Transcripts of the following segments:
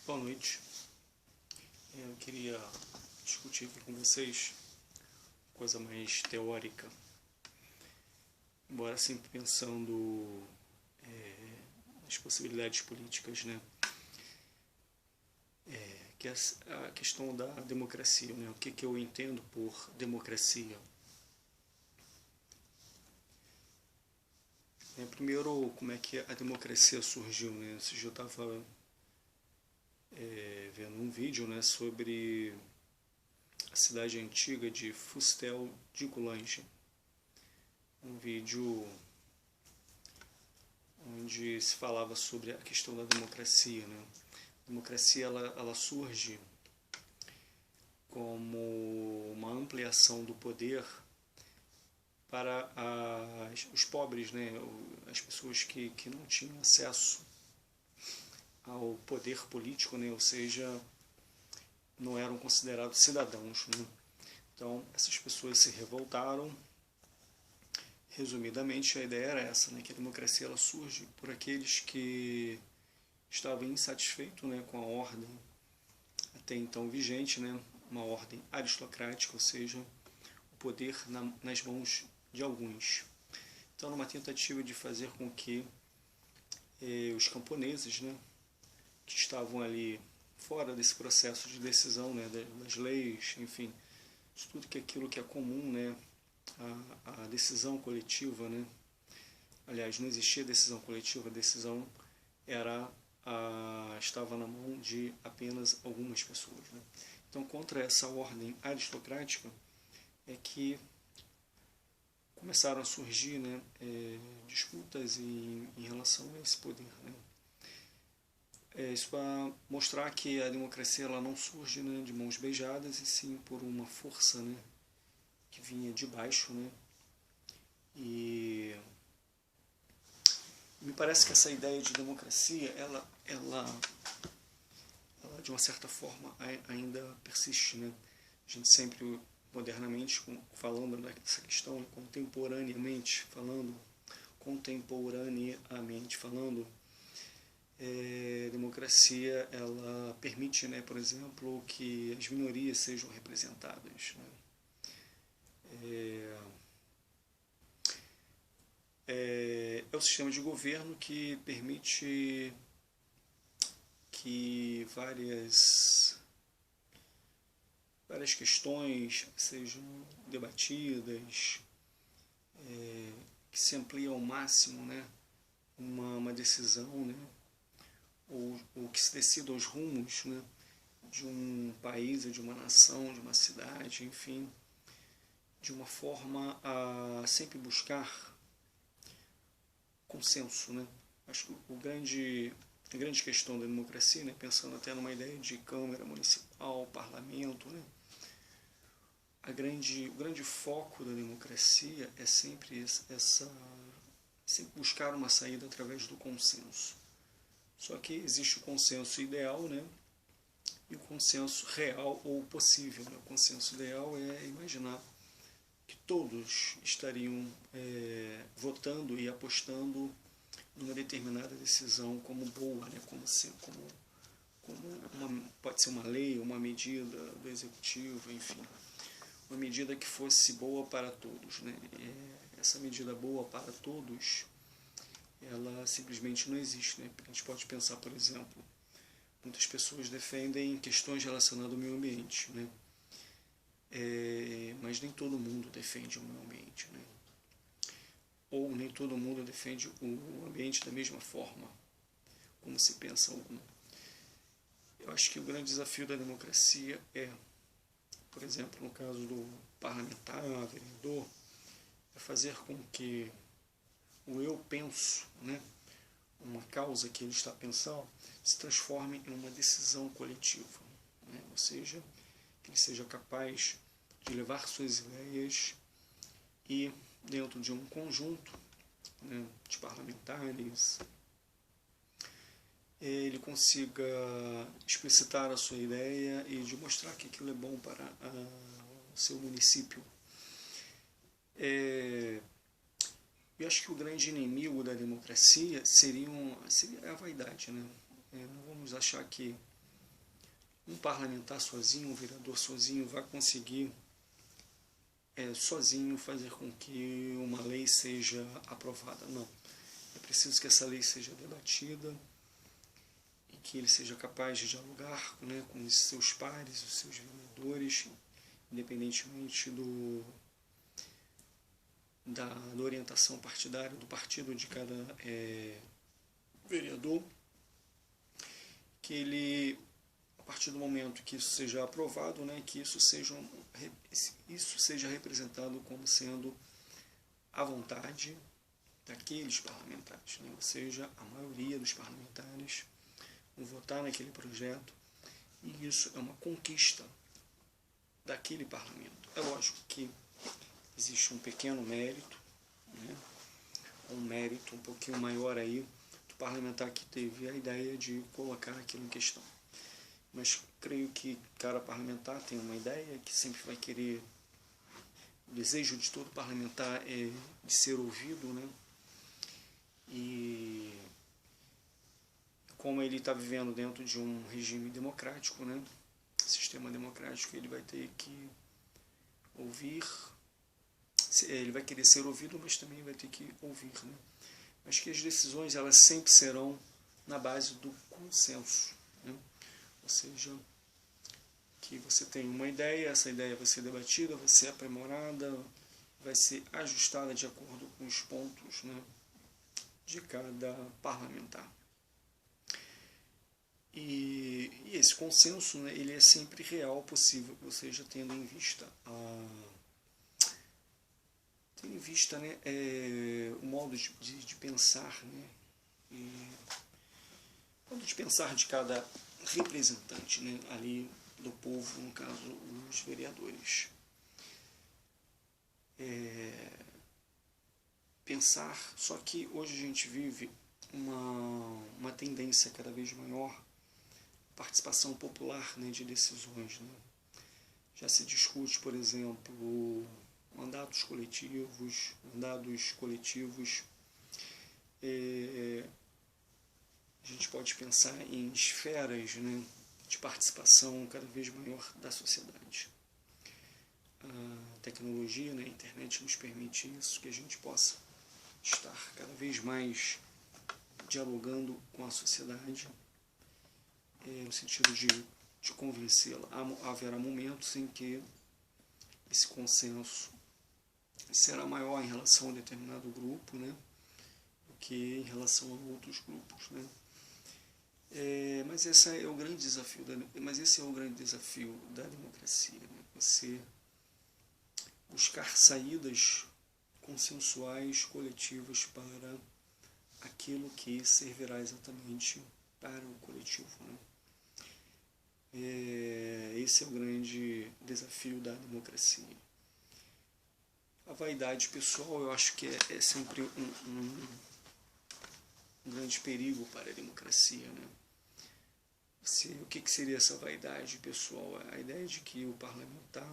Boa noite. Eu queria discutir aqui com vocês coisa mais teórica, embora sempre pensando nas possibilidades políticas, né? Que é a questão da democracia, né? O que eu entendo por democracia? Primeiro, como é que a democracia surgiu, né? Esse dia eu estava vendo um vídeo, né, sobre a cidade antiga de Fustel de Coulanges. Um vídeo onde se falava sobre a questão da democracia, né? A democracia ela surge como uma ampliação do poder para os pobres, né? As pessoas que não tinham acesso ao poder político, né? Ou seja, não eram considerados cidadãos, né? Então, essas pessoas se revoltaram. Resumidamente, a ideia era essa, né? Que a democracia ela surge por aqueles que estavam insatisfeitos, né, com a ordem até então vigente, né? Uma ordem aristocrática, ou seja, o poder nas mãos de alguns. Então, numa tentativa de fazer com que os camponeses, né, que estavam ali fora desse processo de decisão, né, das leis, enfim, de tudo aquilo que é comum, né, a decisão coletiva, né? Aliás, não existia decisão coletiva, a decisão estava na mão de apenas algumas pessoas, né? Então, contra essa ordem aristocrática é que começaram a surgir, né, disputas em relação a esse poder, né? Isso para mostrar que a democracia ela não surge, né, de mãos beijadas, e sim por uma força, né, que vinha de baixo, né? E me parece que essa ideia de democracia, ela de uma certa forma ainda persiste, né? A gente sempre modernamente falando dessa questão, contemporaneamente falando, democracia ela permite, né, por exemplo, que as minorias sejam representadas, né? É o sistema de governo que permite que várias questões sejam debatidas, que se amplia ao máximo, né, uma decisão, né, ou que se decida os rumos, né, de um país, de uma nação, de uma cidade, enfim, de uma forma a sempre buscar consenso, né? Acho que a grande questão da democracia, né, pensando até numa ideia de Câmara Municipal, Parlamento, né, o grande foco da democracia é sempre sempre buscar uma saída através do consenso. Só que existe o consenso ideal, né, e o consenso real ou possível, né? O consenso ideal é imaginar que todos estariam votando e apostando numa determinada decisão como boa, né? Pode ser uma lei, uma medida do executivo, enfim, uma medida que fosse boa para todos, né? Essa medida boa para todos, ela simplesmente não existe, né? A gente pode pensar, por exemplo, muitas pessoas defendem questões relacionadas ao meio ambiente, né? Mas nem todo mundo defende o meio ambiente, né? Ou nem todo mundo defende o ambiente da mesma forma, como se pensa algum. Eu acho que o grande desafio da democracia por exemplo, no caso do parlamentar, vereador, é fazer com que o eu penso, né, uma causa que ele está pensando, se transforme em uma decisão coletiva, né? Ou seja, que ele seja capaz de levar suas ideias e, dentro de um conjunto, né, de parlamentares, ele consiga explicitar a sua ideia e demonstrar que aquilo é bom para o seu município. Eu acho que o grande inimigo da democracia seria a vaidade, né? Não vamos achar que um parlamentar sozinho, um vereador sozinho, vai conseguir sozinho fazer com que uma lei seja aprovada. Não. É preciso que essa lei seja debatida e que ele seja capaz de dialogar, né, com os seus pares, os seus vereadores, independentemente da orientação partidária, do partido de cada vereador, que ele, a partir do momento que isso seja aprovado, né, que isso seja representado como sendo a vontade daqueles parlamentares, né, ou seja, a maioria dos parlamentares vão votar naquele projeto, e isso é uma conquista daquele parlamento. É lógico que existe um pequeno mérito, né, um mérito um pouquinho maior aí do parlamentar que teve a ideia de colocar aquilo em questão. Mas creio que cada parlamentar tem uma ideia que sempre vai querer, o desejo de todo parlamentar é de ser ouvido, né? E como ele está vivendo dentro de um regime democrático, né? Sistema democrático, ele vai ter que ouvir, ele vai querer ser ouvido, mas também vai ter que ouvir, né? Mas que as decisões, elas sempre serão na base do consenso, né? Ou seja, que você tem uma ideia, essa ideia vai ser debatida, vai ser aprimorada, vai ser ajustada de acordo com os pontos, né, de cada parlamentar. E esse consenso, né, ele é sempre real, possível, ou seja, tendo em vista né, o modo de pensar, né, o modo de pensar de cada representante, né, ali do povo, no caso, os vereadores. Pensar, só que hoje a gente vive uma tendência cada vez maior, participação popular, né, de decisões, né. Já se discute, por exemplo, mandatos coletivos, a gente pode pensar em esferas, né, de participação cada vez maior da sociedade. A tecnologia, né, a internet nos permite isso, que a gente possa estar cada vez mais dialogando com a sociedade, no sentido de convencê-la. Haverá momentos em que esse consenso será maior em relação a determinado grupo, né, do que em relação a outros grupos, né. Mas esse é o grande desafio da democracia, né? Você buscar saídas consensuais, coletivas para aquilo que servirá exatamente para o coletivo, né? Esse é o grande desafio da democracia. A vaidade pessoal, eu acho que é sempre um grande perigo para a democracia, né? O que seria essa vaidade pessoal? A ideia de que o parlamentar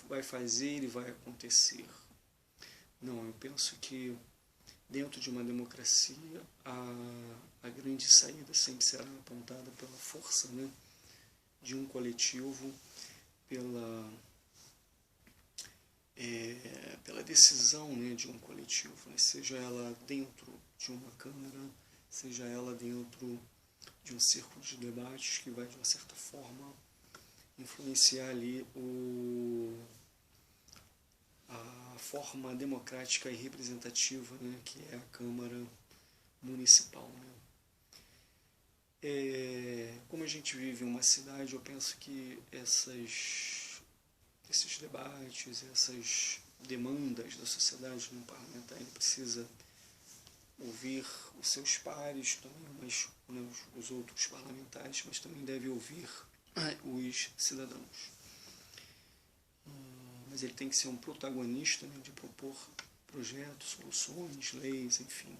vai fazer e vai acontecer. Não, eu penso que dentro de uma democracia a grande saída sempre será apontada pela força, né, de um coletivo, pela decisão, né, de um coletivo, né, seja ela dentro de uma câmara, seja ela dentro de um círculo de debates que vai, de uma certa forma, influenciar ali a forma democrática e representativa, né, que é a Câmara Municipal, né. Como a gente vive em uma cidade, eu penso que esses debates, essas demandas da sociedade no parlamentar, ele precisa ouvir os seus pares, também, né, os outros parlamentares, mas também deve ouvir os cidadãos. Mas ele tem que ser um protagonista, né, de propor projetos, soluções, leis, enfim.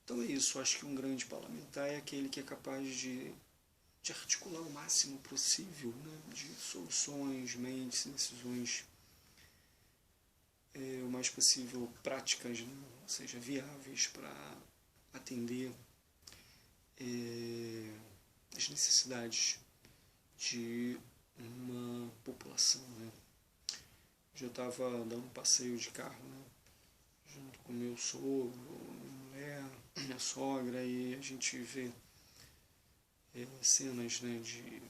Então é isso, acho que um grande parlamentar é aquele que é capaz de articular o máximo possível, né, de soluções, mentes, decisões o mais possível práticas, né, ou seja, viáveis para atender as necessidades de uma população, né? Eu estava dando um passeio de carro, né, junto com meu sogro, minha mulher, minha sogra, e a gente vê cenas, né, de...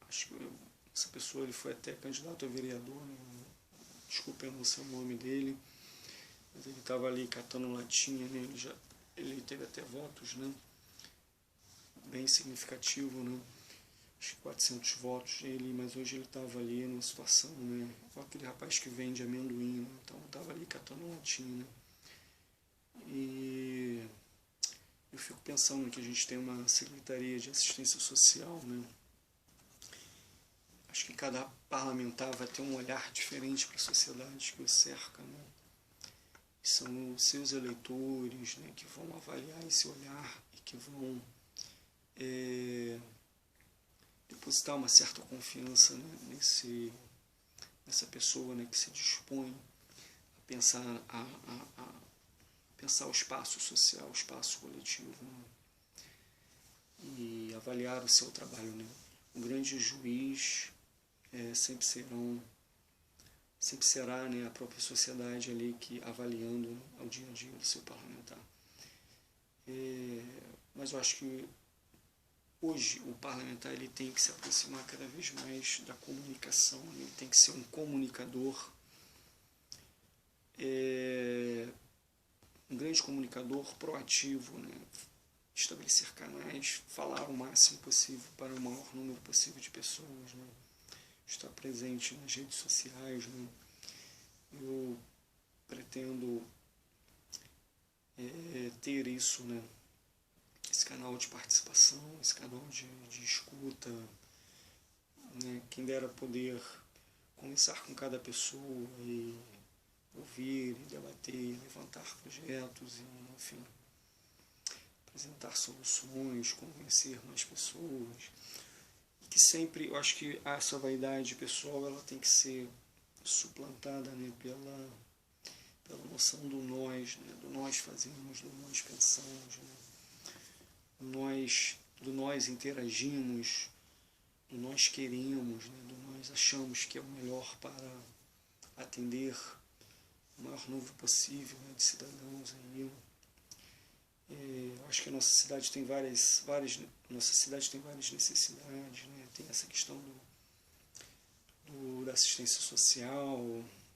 acho que essa pessoa, ele foi até candidato a vereador, né, desculpa, eu não sei o nome dele, mas ele estava ali catando latinha, né, ele teve até votos, né, bem significativo, né, acho que 400 votos, mas hoje ele estava ali numa situação, né, com aquele rapaz que vende amendoim, né, então estava ali catando latinha, né, e eu fico pensando que a gente tem uma Secretaria de Assistência Social, né, acho que cada parlamentar vai ter um olhar diferente para a sociedade que o cerca, né, são os seus eleitores, né, que vão avaliar esse olhar e que vão depositar uma certa confiança, né, nessa pessoa, né, que se dispõe a pensar, pensar o espaço social, o espaço coletivo, né, e avaliar o seu trabalho, né. O grande juiz sempre será, né, a própria sociedade ali que avaliando ao dia a dia do seu parlamentar. Mas eu acho que hoje o parlamentar, ele tem que se aproximar cada vez mais da comunicação, ele tem que ser um comunicador, um grande comunicador proativo, né? Estabelecer canais, falar o máximo possível para o maior número possível de pessoas, né? Estar presente nas redes sociais, né? Eu pretendo ter isso, né? Esse canal de participação, esse canal de escuta, né? Quem dera poder conversar com cada pessoa e ouvir, e debater, levantar projetos, e, enfim, apresentar soluções, convencer mais pessoas. E que sempre, eu acho que essa vaidade pessoal, ela tem que ser suplantada, né, pela noção do nós, né, do nós fazemos, do nós pensamos, né, do nós interagimos, do nós queremos, né, do nós achamos que é o melhor para atender o maior número possível, né, de cidadãos aí. Acho que a nossa cidade tem várias necessidades, né? Tem essa questão da assistência social,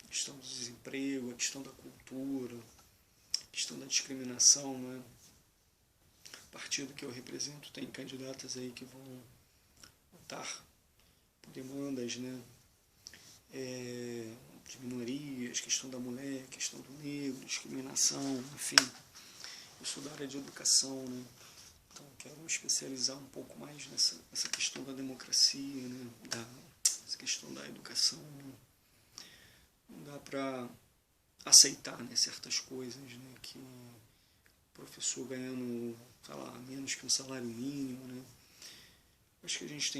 a questão do desemprego, a questão da cultura, a questão da discriminação, né? O partido que eu represento tem candidatas aí que vão lutar por demandas, né? De minorias, questão da mulher, questão do negro, discriminação, enfim. Eu sou da área de educação, né? Então quero me especializar um pouco mais nessa questão da democracia, né? Essa questão da educação, né? Não dá para aceitar, né, certas coisas, né, que o professor ganhando, sei lá, menos que um salário mínimo, né? Acho que a gente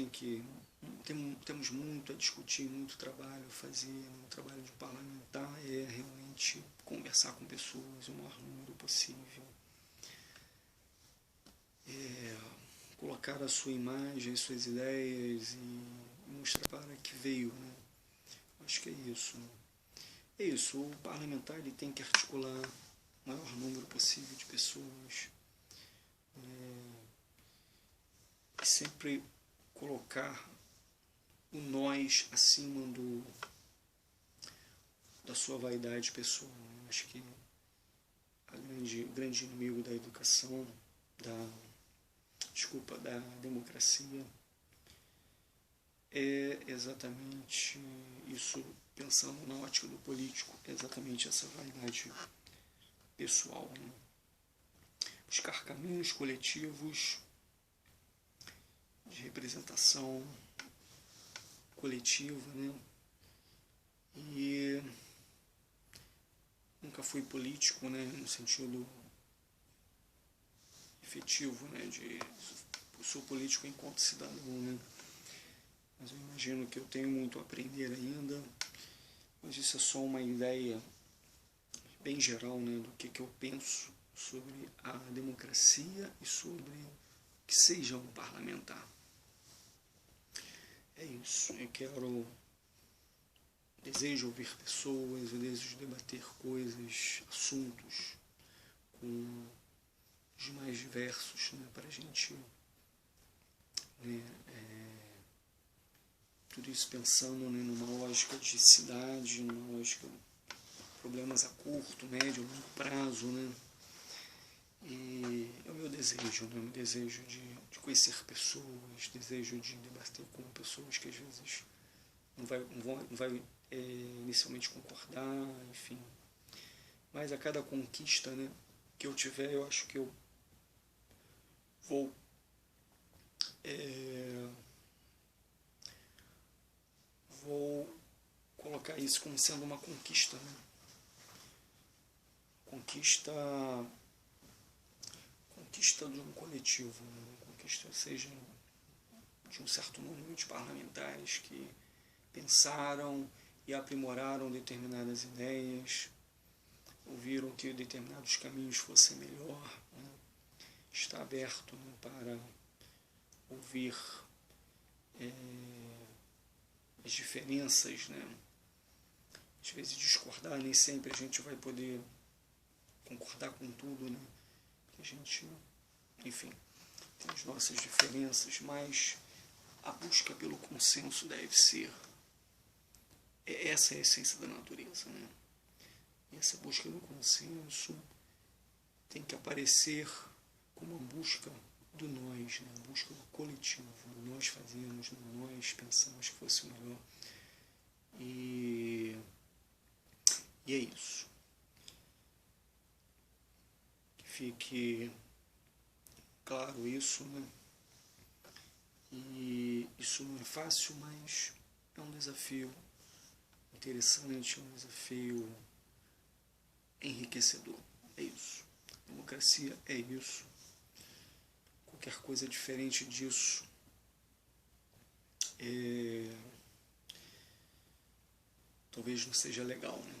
temos muito a discutir, muito trabalho a fazer, né? O trabalho de parlamentar é realmente conversar com pessoas o maior número possível, colocar a sua imagem, as suas ideias e mostrar para que veio, né? Acho que é isso, né? É isso, o parlamentar, ele tem que articular o maior número possível de pessoas, e sempre colocar o nós acima da sua vaidade pessoal. Acho que o grande inimigo da educação, da democracia, é exatamente isso, pensando na ótica do político, é exatamente essa vaidade pessoal, né? Buscar caminhos coletivos de representação coletiva, né? E nunca fui político, né, no sentido efetivo, né, sou político enquanto cidadão, né? Mas eu imagino que eu tenho muito a aprender ainda, mas isso é só uma ideia bem geral, né, do que eu penso sobre a democracia e sobre que seja um parlamentar. É isso. Desejo ouvir pessoas, eu desejo debater coisas, assuntos com os mais diversos, né, para a gente, né, tudo isso pensando, né, numa lógica de cidade, numa lógica de problemas a curto, médio, longo prazo, né? E é o meu desejo, né? O meu desejo de conhecer pessoas, desejo de debater com pessoas que às vezes não vai inicialmente concordar, enfim. Mas a cada conquista, né, que eu tiver, eu acho que eu vou colocar isso como sendo uma conquista, né? Conquista de um coletivo, né? Conquista seja de um certo número de parlamentares que pensaram e aprimoraram determinadas ideias, ouviram que determinados caminhos fossem melhor, né? Está aberto, né, para ouvir as diferenças, né? Às vezes discordar, nem sempre a gente vai poder concordar com tudo, né? A gente, enfim, tem as nossas diferenças, mas a busca pelo consenso deve ser, essa é a essência da natureza, né? E essa busca do consenso tem que aparecer como uma busca do nós, né? A busca do coletivo. Nós fazemos, nós pensamos que fosse melhor. E é isso. Que fique claro isso, né? E isso não é fácil, mas é um desafio interessante, é um desafio enriquecedor. É isso. Democracia é isso. Qualquer coisa diferente disso talvez não seja legal, né?